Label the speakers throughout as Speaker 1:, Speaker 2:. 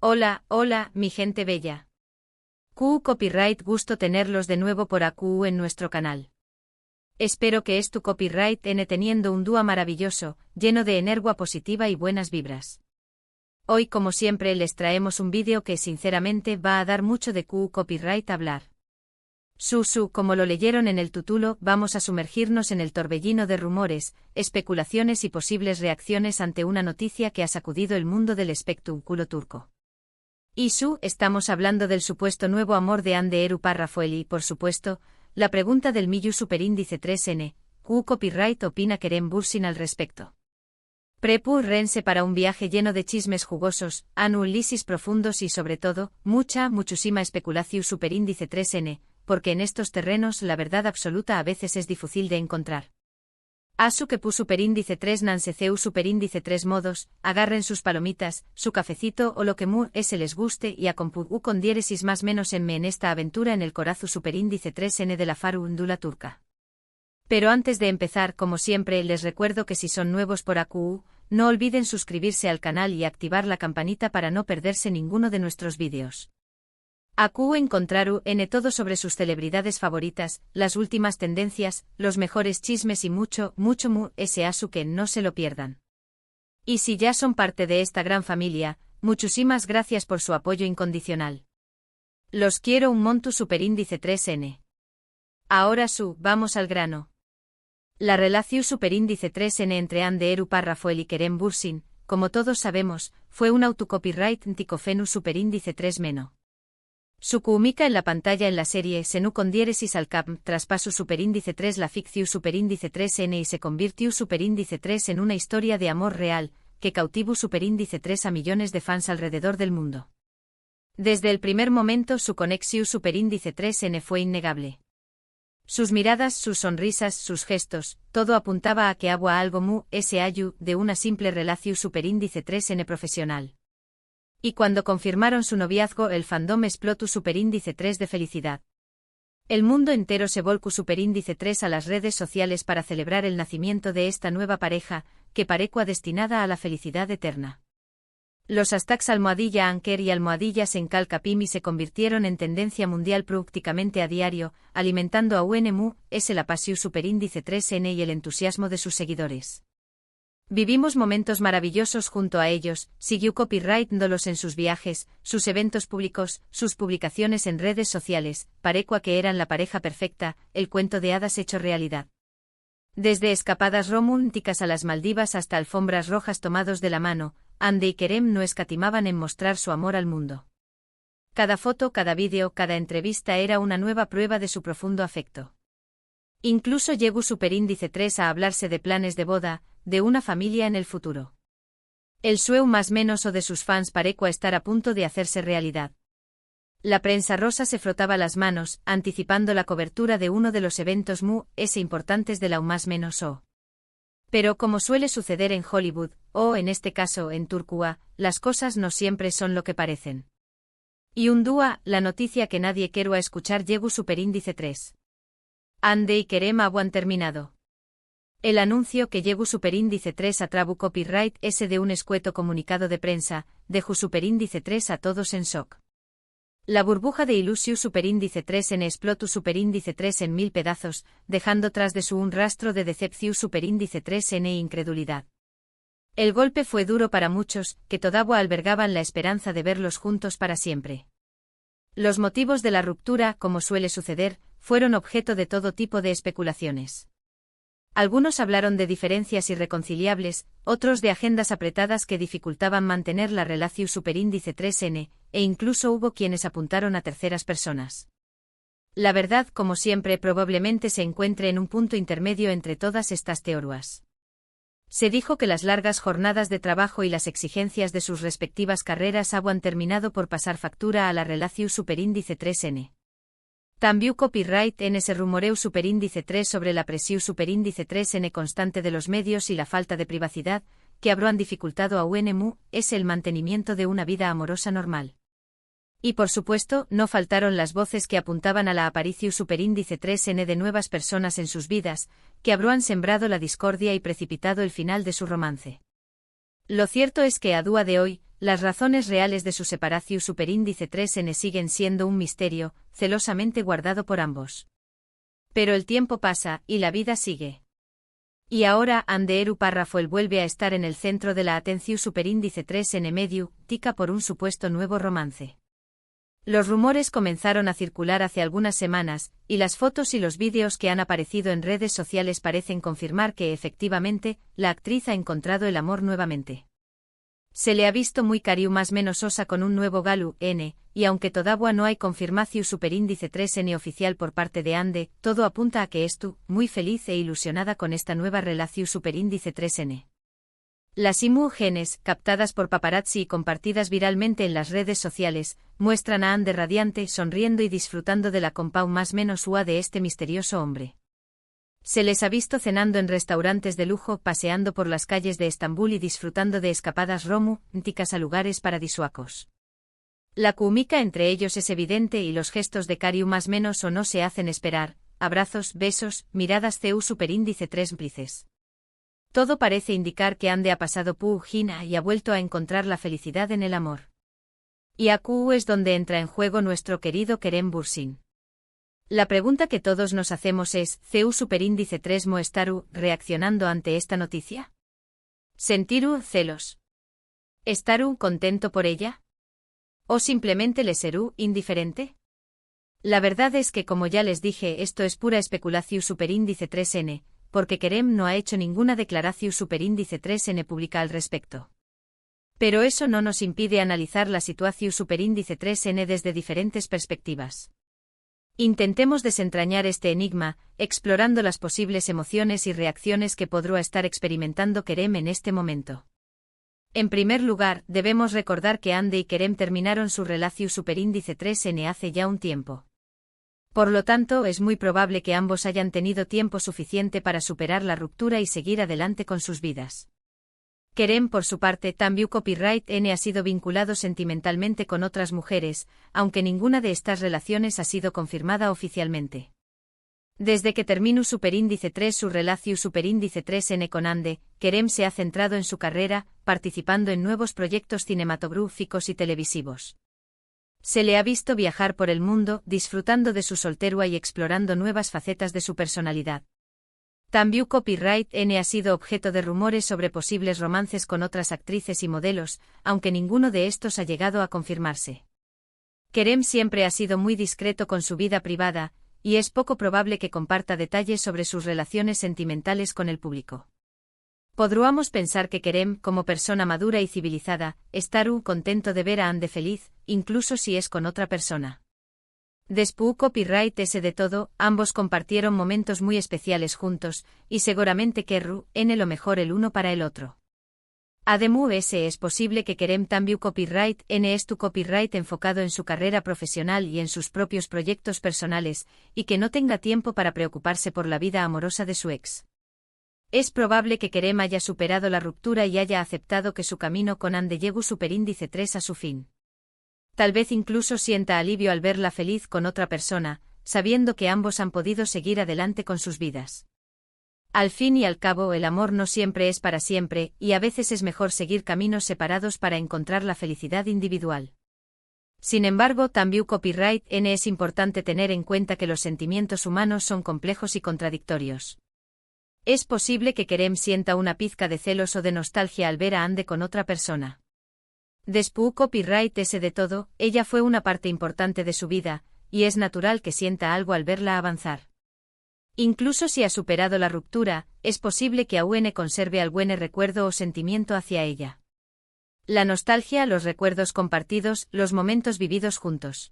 Speaker 1: Hola, mi gente bella. Copyright, gusto tenerlos de nuevo por AQ en nuestro canal. Espero que tu copyright teniendo un día maravilloso, lleno de energía positiva y buenas vibras. Hoy, como siempre, les traemos un vídeo que sinceramente va a dar mucho de copyright hablar. Como lo leyeron en el título, vamos a sumergirnos en el torbellino de rumores, especulaciones y posibles reacciones ante una noticia que ha sacudido el mundo del espectáculo turco. Estamos hablando del supuesto nuevo amor de Hande Erupar Rafael y, por supuesto, la pregunta del Millu Superíndice 3N, Copyright opina Kerem Bürsin al respecto. Rense para un viaje lleno de chismes jugosos, análisis profundos y sobre todo, muchísima especulación Superíndice 3N, porque en estos terrenos la verdad absoluta a veces es difícil de encontrar. Que Superíndice 3 Nanseceu Superíndice 3 modos, agarren sus palomitas, su cafecito o lo que se les guste y acompú con diéresis más menos en esta aventura en el corazo Superíndice 3N de la Farundula turca. Pero antes de empezar, como siempre, les recuerdo que si son nuevos por AQ, no olviden suscribirse al canal y activar la campanita para no perderse ninguno de nuestros vídeos. AQ encontraru todo sobre sus celebridades favoritas, las últimas tendencias, los mejores chismes y mucho asu que no se lo pierdan. Y si ya son parte de esta gran familia, muchísimas gracias por su apoyo incondicional. Los quiero un montu Superíndice 3N. Ahora vamos al grano. La relación Superíndice 3N entre Hande Erupar Rafael y Kerem Bürsin, como todos sabemos, fue un autocopyright ticofenu Superíndice 3 meno. Su comica en la pantalla en la serie Senu con diéresis al cap traspaso Superíndice 3 la ficción Superíndice 3N y se convirtió Superíndice 3 en una historia de amor real, que cautivó Superíndice 3 a millones de fans alrededor del mundo. Desde el primer momento su conexión Superíndice 3N fue innegable. Sus miradas, sus sonrisas, sus gestos, todo apuntaba a que había algo de una simple relación Superíndice 3N profesional. Y cuando confirmaron su noviazgo, el fandom explotó Superíndice 3 de felicidad. El mundo entero se volcó Superíndice 3 a las redes sociales para celebrar el nacimiento de esta nueva pareja, que parecua destinada a la felicidad eterna. Los hashtags #Anker y #Sencalcapimi se convirtieron en tendencia mundial prácticamente a diario, alimentando a la pasión Superíndice 3N y el entusiasmo de sus seguidores. Vivimos momentos maravillosos junto a ellos, siguió copyrightándolos en sus viajes, sus eventos públicos, sus publicaciones en redes sociales, parecua que eran la pareja perfecta, el cuento de hadas hecho realidad. Desde escapadas románticas a las Maldivas hasta alfombras rojas tomados de la mano, Hande y Kerem no escatimaban en mostrar su amor al mundo. Cada foto, cada vídeo, cada entrevista era una nueva prueba de su profundo afecto. Incluso llegó Superíndice 3 a hablarse de planes de boda, de una familia en el futuro. El sueño más menos o de sus fans parecua estar a punto de hacerse realidad. La prensa rosa se frotaba las manos, anticipando la cobertura de uno de los eventos importantes de la más menos o. Pero como suele suceder en Hollywood, o en este caso en Turquía, las cosas no siempre son lo que parecen. Y un día, la noticia que nadie quiere escuchar llegó Superíndice 3. Hande y Kerem han terminado. El anuncio que llegó Superíndice 3 a trabu copyright de un escueto comunicado de prensa, dejó Superíndice 3 a todos en shock. La burbuja de ilusión Superíndice 3 en explotó Superíndice 3 en 1000 pedazos, dejando tras de un rastro de decepción Superíndice 3N e incredulidad. El golpe fue duro para muchos, que todavía albergaban la esperanza de verlos juntos para siempre. Los motivos de la ruptura, como suele suceder, fueron objeto de todo tipo de especulaciones. Algunos hablaron de diferencias irreconciliables, otros de agendas apretadas que dificultaban mantener la relación Superíndice 3N, e incluso hubo quienes apuntaron a terceras personas. La verdad, como siempre, probablemente se encuentre en un punto intermedio entre todas estas teorías. Se dijo que las largas jornadas de trabajo y las exigencias de sus respectivas carreras habían terminado por pasar factura a la relación Superíndice 3N. También copyright en ese rumoreu Superíndice 3 sobre la presión Superíndice 3N constante de los medios y la falta de privacidad, que habrán dificultado a el mantenimiento de una vida amorosa normal. Y por supuesto, no faltaron las voces que apuntaban a la aparición Superíndice 3N de nuevas personas en sus vidas, que habrán sembrado la discordia y precipitado el final de su romance. Lo cierto es que a día de hoy, las razones reales de su separación superíndice 3N siguen siendo un misterio, celosamente guardado por ambos. Pero el tiempo pasa, y la vida sigue. Y ahora Anderu Parrafoel vuelve a estar en el centro de la atención superíndice 3N medio, tica por un supuesto nuevo romance. Los rumores comenzaron a circular hace algunas semanas, y las fotos y los vídeos que han aparecido en redes sociales parecen confirmar que efectivamente, la actriz ha encontrado el amor nuevamente. Se le ha visto muy cariu más menos osa con un nuevo Galu, N, y aunque todavía no hay confirmación superíndice 3N oficial por parte de Ande, todo apunta a que estu, muy feliz e ilusionada con esta nueva relación superíndice 3N. Las imágenes, captadas por paparazzi y compartidas viralmente en las redes sociales, muestran a Ande radiante, sonriendo y disfrutando de la compau más menos ua de este misterioso hombre. Se les ha visto cenando en restaurantes de lujo, paseando por las calles de Estambul y disfrutando de escapadas románticas a lugares paradisíacos. La química entre ellos es evidente y los gestos de cariu más menos o no se hacen esperar, abrazos, besos, miradas CU superíndice 3 cómplices. Todo parece indicar que Ande ha pasado página y ha vuelto a encontrar la felicidad en el amor. Y aquí es donde entra en juego nuestro querido Kerem Bürsin. La pregunta que todos nos hacemos es, ¿CU superíndice 3 mo estaru reaccionando ante esta noticia? ¿Sentiru celos? ¿Estaru contento por ella? ¿O simplemente le serú indiferente? La verdad es que como ya les dije esto es pura especulación superíndice 3N, porque Kerem no ha hecho ninguna declaración superíndice 3N pública al respecto. Pero eso no nos impide analizar la situación superíndice 3N desde diferentes perspectivas. Intentemos desentrañar este enigma, explorando las posibles emociones y reacciones que podrá estar experimentando Kerem en este momento. En primer lugar, debemos recordar que Ande y Kerem terminaron su relación superíndice 3N hace ya un tiempo. Por lo tanto, es muy probable que ambos hayan tenido tiempo suficiente para superar la ruptura y seguir adelante con sus vidas. Kerem, por su parte, también copyright N ha sido vinculado sentimentalmente con otras mujeres, aunque ninguna de estas relaciones ha sido confirmada oficialmente. Desde que terminó superíndice 3 su relación superíndice 3N con Ande, Kerem se ha centrado en su carrera, participando en nuevos proyectos cinematográficos y televisivos. Se le ha visto viajar por el mundo, disfrutando de su soltería y explorando nuevas facetas de su personalidad. También copyright N ha sido objeto de rumores sobre posibles romances con otras actrices y modelos, aunque ninguno de estos ha llegado a confirmarse. Kerem siempre ha sido muy discreto con su vida privada, y es poco probable que comparta detalles sobre sus relaciones sentimentales con el público. Podríamos pensar que Kerem, como persona madura y civilizada, estará contento de ver a Ande feliz, incluso si es con otra persona. Después copyright ese de todo, ambos compartieron momentos muy especiales juntos, y seguramente querrú en lo mejor el uno para el otro. Además es posible que Kerem también copyright N es tu copyright enfocado en su carrera profesional y en sus propios proyectos personales, y que no tenga tiempo para preocuparse por la vida amorosa de su ex. Es probable que Kerem haya superado la ruptura y haya aceptado que su camino con Ande llegó superíndice 3 a su fin. Tal vez incluso sienta alivio al verla feliz con otra persona, sabiendo que ambos han podido seguir adelante con sus vidas. Al fin y al cabo, el amor no siempre es para siempre, y a veces es mejor seguir caminos separados para encontrar la felicidad individual. Sin embargo, también copyright N es importante tener en cuenta que los sentimientos humanos son complejos y contradictorios. Es posible que Kerem sienta una pizca de celos o de nostalgia al ver a Ande con otra persona. Después copyright ese de todo, ella fue una parte importante de su vida, y es natural que sienta algo al verla avanzar. Incluso si ha superado la ruptura, es posible que aún conserve algún recuerdo o sentimiento hacia ella. La nostalgia, los recuerdos compartidos, los momentos vividos juntos.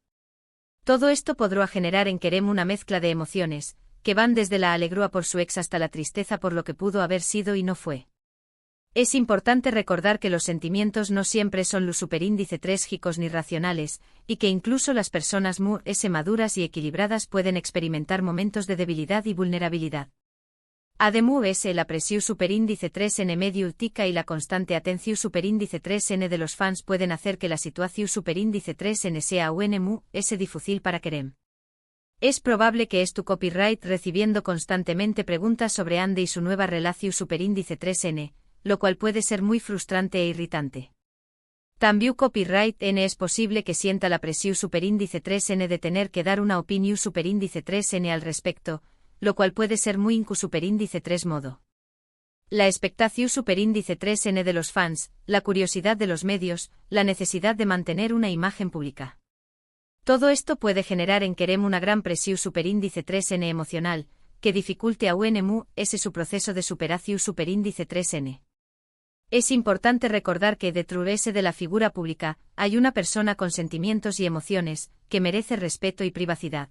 Speaker 1: Todo esto podrá generar en Kerem una mezcla de emociones, que van desde la alegría por su ex hasta la tristeza por lo que pudo haber sido y no fue. Es importante recordar que los sentimientos no siempre son los superíndice 3 gicos ni racionales, y que incluso las personas maduras y equilibradas pueden experimentar momentos de debilidad y vulnerabilidad. Además la presión superíndice 3N medio tica y la constante atención superíndice 3N de los fans pueden hacer que la situación superíndice 3N sea difícil para Kerem. Es probable que es tu copyright recibiendo constantemente preguntas sobre Ande y su nueva relación superíndice 3N, lo cual puede ser muy frustrante e irritante. También copyright N es posible que sienta la presión superíndice 3N de tener que dar una opinión superíndice 3N al respecto, lo cual puede ser muy incu superíndice 3 modo. La expectación superíndice 3N de los fans, la curiosidad de los medios, la necesidad de mantener una imagen pública. Todo esto puede generar en Kerem una gran presión superíndice 3N emocional, que dificulte a UNMU ese su proceso de superación superíndice 3N. Es importante recordar que detrás de la figura pública hay una persona con sentimientos y emociones, que merece respeto y privacidad.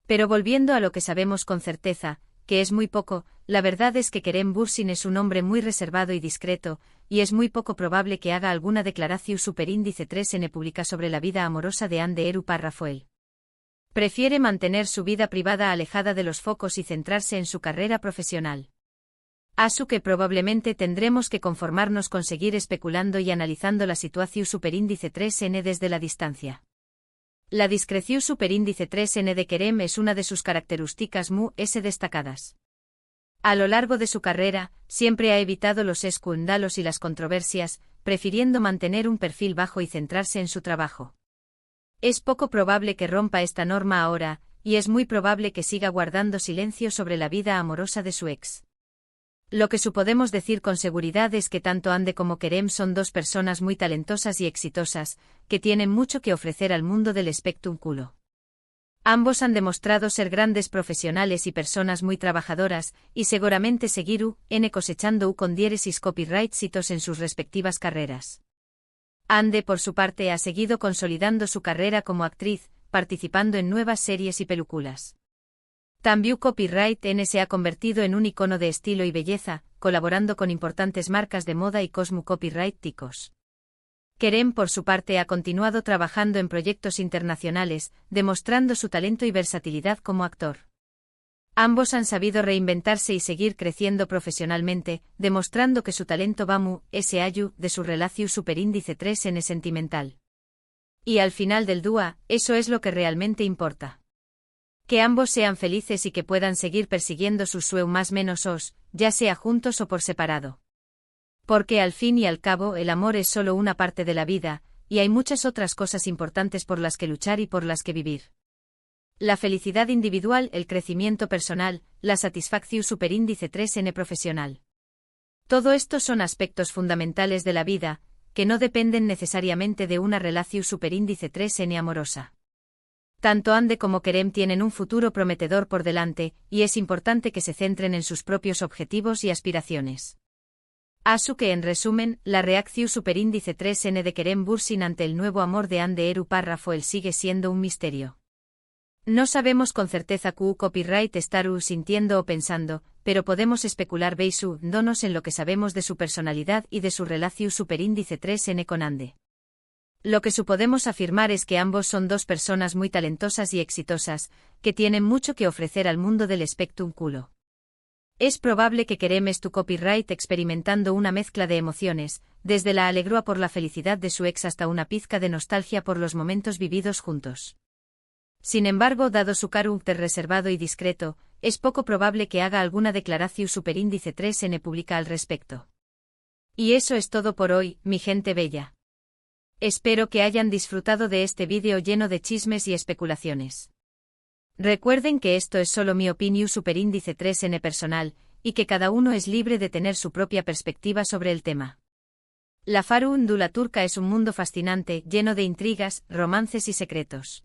Speaker 1: Pero volviendo a lo que sabemos con certeza, que es muy poco, la verdad es que Kerem Bürsin es un hombre muy reservado y discreto, y es muy poco probable que haga alguna declaración superíndice 3N pública sobre la vida amorosa de Ande Eru Parrafoel. Prefiere mantener su vida privada alejada de los focos y centrarse en su carrera profesional. Asu que probablemente tendremos que conformarnos con seguir especulando y analizando la situación superíndice 3N desde la distancia. La discreción superíndice 3N de Kerem es una de sus características muy destacadas. A lo largo de su carrera, siempre ha evitado los escándalos y las controversias, prefiriendo mantener un perfil bajo y centrarse en su trabajo. Es poco probable que rompa esta norma ahora, y es muy probable que siga guardando silencio sobre la vida amorosa de su ex. Lo que podemos decir con seguridad es que tanto Ande como Kerem son dos personas muy talentosas y exitosas, que tienen mucho que ofrecer al mundo del espectáculo. Ambos han demostrado ser grandes profesionales y personas muy trabajadoras, y seguramente seguirán cosechando con diéresis copyrightsitos en sus respectivas carreras. Ande por su parte ha seguido consolidando su carrera como actriz, participando en nuevas series y películas. También Copyright N se ha convertido en un icono de estilo y belleza, colaborando con importantes marcas de moda y Cosmo Copyright ticos. Kerem por su parte ha continuado trabajando en proyectos internacionales, demostrando su talento y versatilidad como actor. Ambos han sabido reinventarse y seguir creciendo profesionalmente, demostrando que su talento va muy ayu de su relación superíndice 3N sentimental. Y al final del día, eso es lo que realmente importa. Que ambos sean felices y que puedan seguir persiguiendo sus sueños más menos os, ya sea juntos o por separado. Porque al fin y al cabo el amor es solo una parte de la vida, y hay muchas otras cosas importantes por las que luchar y por las que vivir. La felicidad individual, el crecimiento personal, la satisfacción superíndice 3N profesional. Todo esto son aspectos fundamentales de la vida, que no dependen necesariamente de una relación superíndice 3N amorosa. Tanto Ande como Kerem tienen un futuro prometedor por delante, y es importante que se centren en sus propios objetivos y aspiraciones. Asu que en resumen, la reacción superíndice 3N de Kerem Bürsin ante el nuevo amor de Ande Eru Parrafoel sigue siendo un misterio. No sabemos con certeza qué copyright estará sintiendo o pensando, pero podemos especular basándonos en lo que sabemos de su personalidad y de su relación superíndice 3N con Ande. Lo que podemos afirmar es que ambos son dos personas muy talentosas y exitosas, que tienen mucho que ofrecer al mundo del espectáculo. Es probable que Kerem tu copyright experimentando una mezcla de emociones, desde la alegría por la felicidad de su ex hasta una pizca de nostalgia por los momentos vividos juntos. Sin embargo, dado su carácter reservado y discreto, es poco probable que haga alguna declaración superíndice 3N pública al respecto. Y eso es todo por hoy, mi gente bella. Espero que hayan disfrutado de este vídeo lleno de chismes y especulaciones. Recuerden que esto es solo mi opinión superíndice 3N personal, y que cada uno es libre de tener su propia perspectiva sobre el tema. La farándula turca es un mundo fascinante, lleno de intrigas, romances y secretos.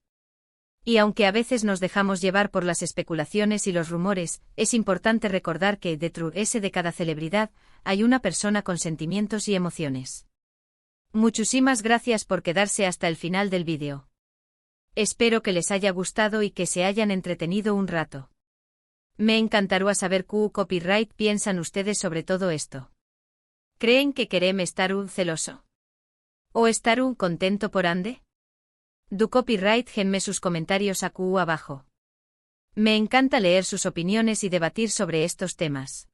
Speaker 1: Y aunque a veces nos dejamos llevar por las especulaciones y los rumores, es importante recordar que detrás de cada celebridad, hay una persona con sentimientos y emociones. Muchísimas gracias por quedarse hasta el final del vídeo. Espero que les haya gustado y que se hayan entretenido un rato. Me encantaría saber qué copyright piensan ustedes sobre todo esto. ¿Creen que Kerem estar celoso? ¿O estar contento por Ande? Du copyright genme sus comentarios abajo. Me encanta leer sus opiniones y debatir sobre estos temas.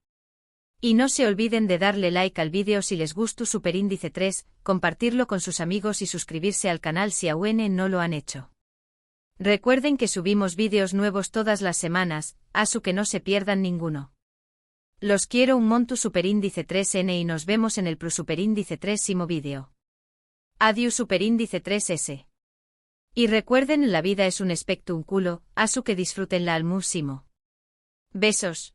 Speaker 1: Y no se olviden de darle like al vídeo si les gustó superíndice 3, compartirlo con sus amigos y suscribirse al canal si aún no lo han hecho. Recuerden que subimos vídeos nuevos todas las semanas, asu que no se pierdan ninguno. Los quiero un monto superíndice 3N y nos vemos en el superíndice 3 vídeo. Adiós superíndice 3S. Y recuerden, la vida es un espectrum culo, asu que disfrútenla al máximo. Besos.